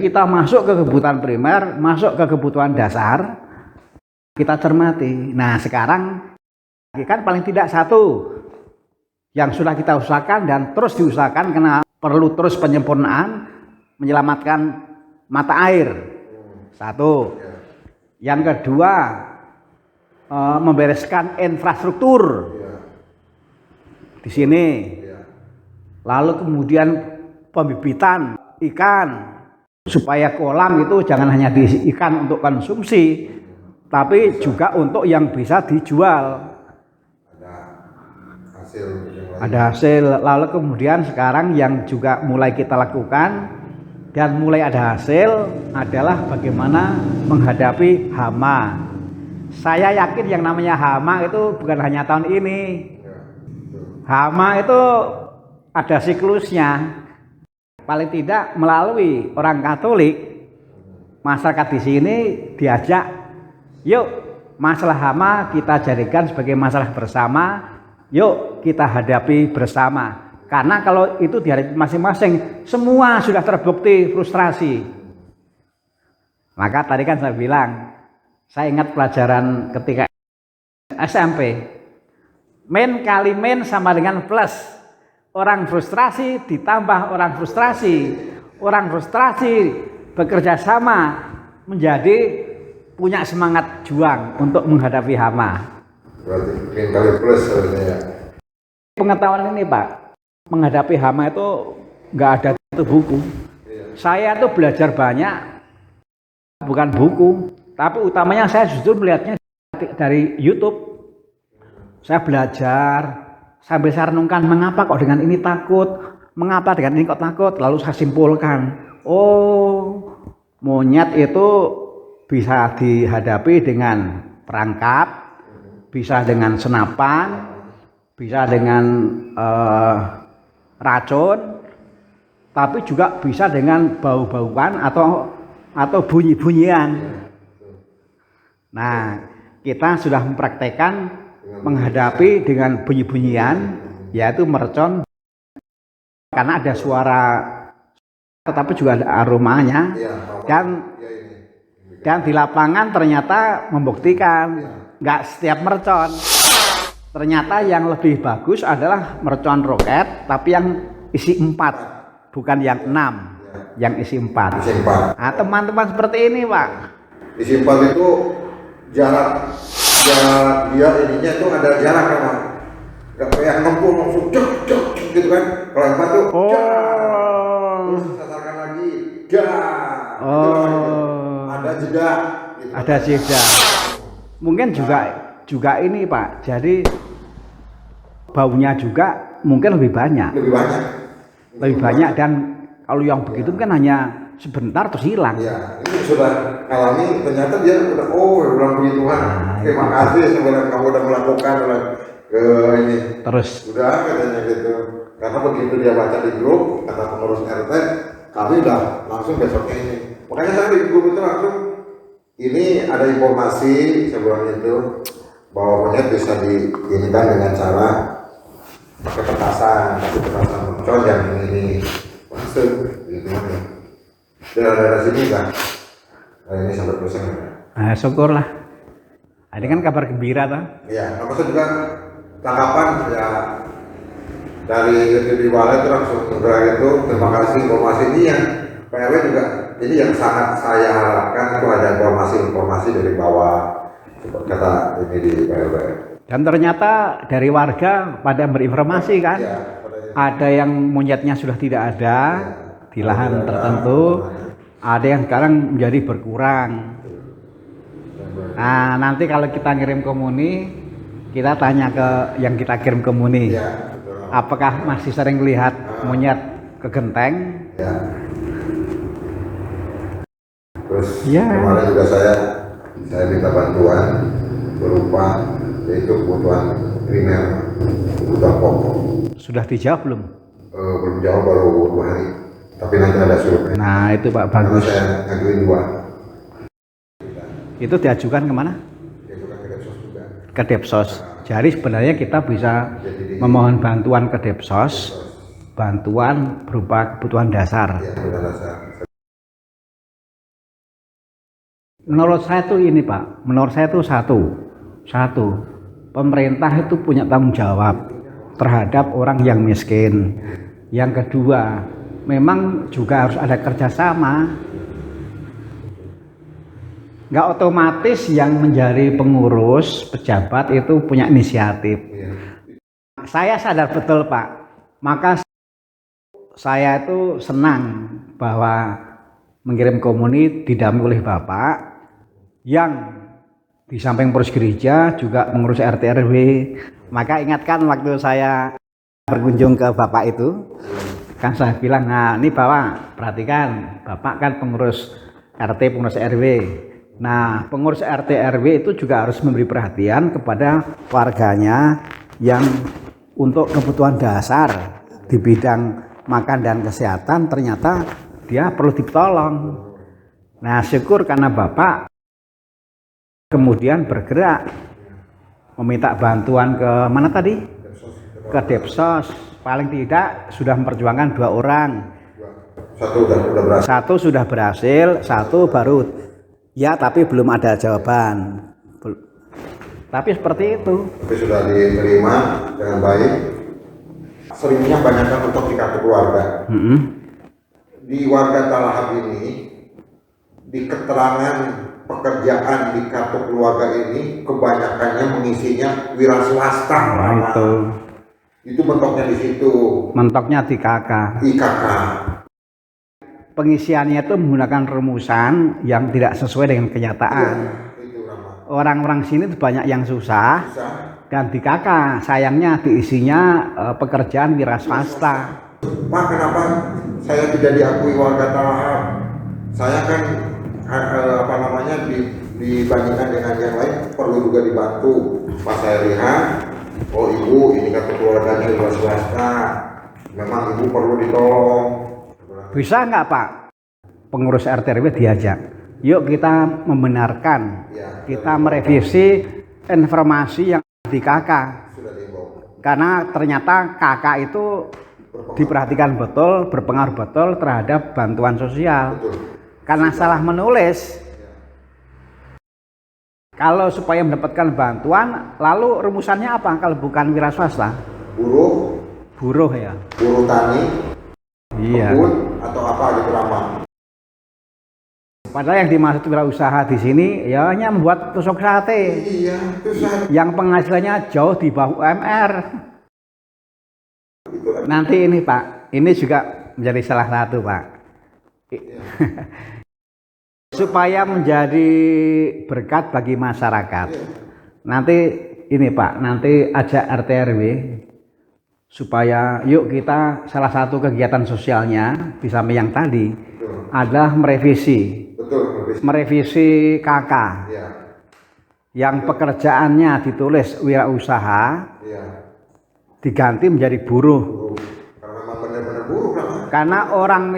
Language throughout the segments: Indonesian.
kita masuk ke kebutuhan primer, masuk ke kebutuhan dasar, kita cermati. Nah sekarang kan paling tidak satu yang sudah kita usahakan dan terus diusahakan karena perlu terus penyempurnaan, menyelamatkan mata air. Satu. Yang kedua, membereskan infrastruktur di sini. Lalu kemudian pembibitan ikan supaya kolam itu jangan hanya diisi ikan untuk konsumsi, tapi juga untuk yang bisa dijual. Ada hasil. Lalu kemudian sekarang yang juga mulai kita lakukan dan mulai ada hasil adalah bagaimana menghadapi hama. Saya yakin yang namanya hama itu bukan hanya tahun ini. Hama itu ada siklusnya. Paling tidak melalui orang Katolik, masyarakat di sini diajak, yuk masalah hama kita jadikan sebagai masalah bersama, yuk kita hadapi bersama. Karena kalau itu dihadapi masing-masing, semua sudah terbukti frustrasi. Maka tadi kan saya bilang, saya ingat pelajaran ketika SMP, min kali min sama dengan plus. Orang frustrasi ditambah orang frustrasi. Orang frustrasi bekerja sama menjadi punya semangat juang untuk menghadapi hama. Berarti min kali plus sebenarnya ya. Pengetahuan ini Pak, menghadapi hama itu nggak ada itu buku. Saya tuh belajar banyak, bukan buku, tapi utamanya saya justru melihatnya dari YouTube. Saya belajar sambil saya renungkan mengapa kok dengan ini takut, mengapa dengan ini kok takut, lalu saya simpulkan, oh monyet itu bisa dihadapi dengan perangkap, bisa dengan senapan, bisa dengan racun, tapi juga bisa dengan bau-bauan atau bunyi-bunyian. Nah, kita sudah mempraktekkan menghadapi dengan bunyi-bunyian, yaitu mercon, karena ada suara tetapi juga ada aromanya, dan di lapangan ternyata membuktikan nggak setiap mercon. Ternyata yang lebih bagus adalah mercon roket, tapi yang isi 4, bukan yang 6, yang isi 4. Nah, teman-teman seperti ini Pak. Isi 4 itu jarak dia ininya tuh ada jarak memang. Gak kayak ngempul langsung cek gitu kan. Kalau yang 4 tuh terus sasarkan lagi ada jeda gitu. Ada jeda. Mungkin juga ini Pak, jadi baunya juga mungkin lebih banyak dan kalau yang begitu kan hanya sebentar terus hilang. Ya, ini sudah alami, ternyata dia udah bilang puji Tuhan. Terima kasih sebenarnya kamu udah melakukan ke ini. Terus udah katanya gitu. Karena begitu dia baca di grup kata pengurus RT, kami udah langsung besoknya ini. Makanya saya di grup itu langsung ini ada informasi sebelum itu bahwa monyet bisa diinikan dengan cara pakai petasan mercon yang ini langsung gitu ya. Daerah sini kan, ini sampai pusing. Nah, syukurlah. Ini kan kabar gembira toh. Iya, maksud juga tanggapan ya dari balai itu langsung segera itu. Terima kasih informasi ini yang PRW juga. Ini yang sangat saya harapkan itu ada informasi dari bawah seperti kata ini di PRW. Dan ternyata dari warga pada berinformasi kan, ya, ada yang monyetnya sudah tidak ada di lahan tertentu, ada yang sekarang menjadi berkurang. Nah, nanti kalau kita ngirim komuni, kita tanya ke yang kita kirim komuni, apakah masih sering lihat monyet ke genteng? Terus kemarin juga saya minta bantuan berupa yaitu kebutuhan primer, kebutuhan pokok. Sudah dijawab belum? Belum jawab, baru 2 hari. Tapi nanti ada survei. Nah itu Pak, bagus. Saya ngajuin 2. Itu diajukan kemana? Diajukan ke Depsos juga. Ke Depsos. Jadi sebenarnya kita bisa memohon bantuan ke Depsos, bantuan berupa kebutuhan dasar. Ya, kebutuhan dasar. Menurut saya tuh ini Pak, menurut saya tuh satu, pemerintah itu punya tanggung jawab terhadap orang yang miskin. Yang kedua, memang juga harus ada kerjasama. Nggak otomatis yang menjadi pengurus pejabat itu punya inisiatif. Saya sadar betul Pak, maka saya itu senang bahwa mengirim komuni didampingi oleh Bapak yang di samping pengurus gereja juga pengurus RT RW. Maka ingatkan waktu saya berkunjung ke Bapak itu, kan saya bilang, nah ini Bapak perhatikan, Bapak kan pengurus RT, pengurus RW. Nah pengurus RT RW itu juga harus memberi perhatian kepada warganya yang untuk kebutuhan dasar di bidang makan dan kesehatan, ternyata dia perlu ditolong. Nah syukur karena Bapak kemudian bergerak meminta bantuan ke mana tadi? Ke Depsos. Paling tidak sudah memperjuangkan 2 orang. Satu sudah berhasil, satu baru ya tapi belum ada jawaban. Tapi seperti itu. Tapi sudah diterima dengan baik. Seringnya banyak untuk di kartu keluarga. Di warga Talahap ini, di keterangan pekerjaan di kartu keluarga ini kebanyakannya mengisinya wira swasta. Nah, itu mentoknya di situ. Mentoknya di KK. Pengisiannya itu menggunakan rumusan yang tidak sesuai dengan kenyataan. Orang-orang sini banyak yang susah. Dan di KK sayangnya diisinya pekerjaan wira swasta. Pak, kenapa saya tidak diakui warga Talahap? Saya kan dibandingkan dengan yang lain perlu juga dibantu. Pas saya lihat, oh ibu ini kartu keluarganya wira swasta, memang ibu perlu ditolong. Bisa nggak Pak pengurus RT RW diajak, yuk kita membenarkan, kita merevisi informasi yang di KK, karena ternyata KK itu diperhatikan betul, berpengaruh betul terhadap bantuan sosial. Karena salah menulis, kalau supaya mendapatkan bantuan, lalu rumusannya apa kalau bukan wira swasta? Buruh ya. Buruh tani, iya. Kebun atau apa gitu lama. Padahal yang dimaksud wirausaha di sini ya hanya membuat tusuk sate. Iya, yang penghasilannya jauh di bawah UMR. Nanti ini Pak, ini juga menjadi salah satu Pak. Supaya menjadi berkat bagi masyarakat. Nanti ini Pak, nanti ajak RT RW supaya yuk kita salah satu kegiatan sosialnya di samping yang tadi adalah merevisi KK yang pekerjaannya ditulis wirausaha diganti menjadi buruh. Karena orang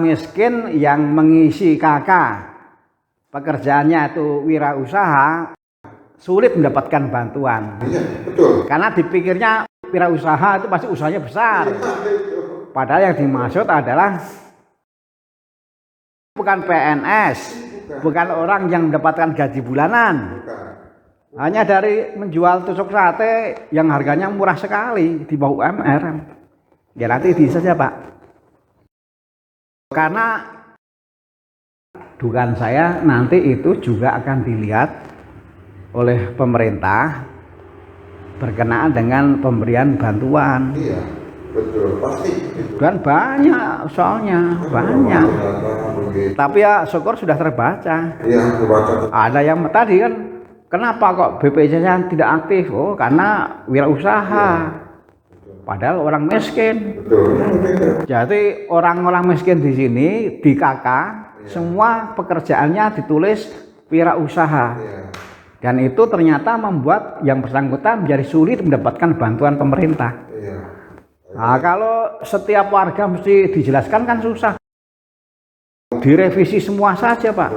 miskin yang mengisi KK pekerjaannya itu wirausaha sulit mendapatkan bantuan. Karena dipikirnya wirausaha itu pasti usahanya besar. Padahal yang dimaksud adalah bukan PNS, bukan orang yang mendapatkan gaji bulanan. Hanya dari menjual tusuk sate yang harganya murah sekali di bawah UMR. Ya nanti bisa saja Pak. Karena dugaan saya nanti itu juga akan dilihat oleh pemerintah berkenaan dengan pemberian bantuan. Iya, betul, pasti. Dan banyak soalnya, banyak. Tapi ya syukur sudah terbaca. Iya, terbaca. Ada yang tadi kan, kenapa kok BPJS tidak aktif? Oh, karena wirausaha. Padahal orang miskin. Jadi orang-orang miskin di sini di KK semua pekerjaannya ditulis wirausaha. Dan itu ternyata membuat yang bersangkutan menjadi sulit mendapatkan bantuan pemerintah. Nah, kalau setiap warga mesti dijelaskan kan susah. Direvisi semua saja Pak.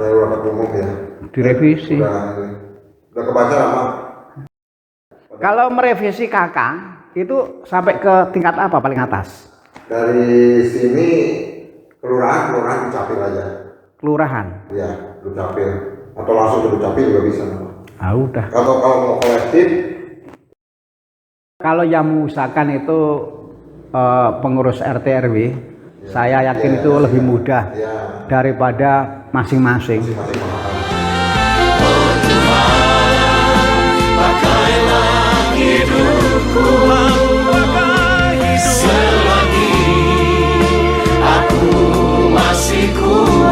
Direvisi. Udah kebaca lama. Kalau merevisi KK itu sampai ke tingkat apa paling atas? Dari sini kelurahan dicapil aja. kelurahan. Iya, Dukcapil atau langsung ke Dukcapil juga bisa. Ah udah. Kalau mau kolektif, Kalau yang mengusahakan itu pengurus RT RW, saya yakin itu lebih mudah daripada masing-masing. Pakailah hidupku selagi aku masih ku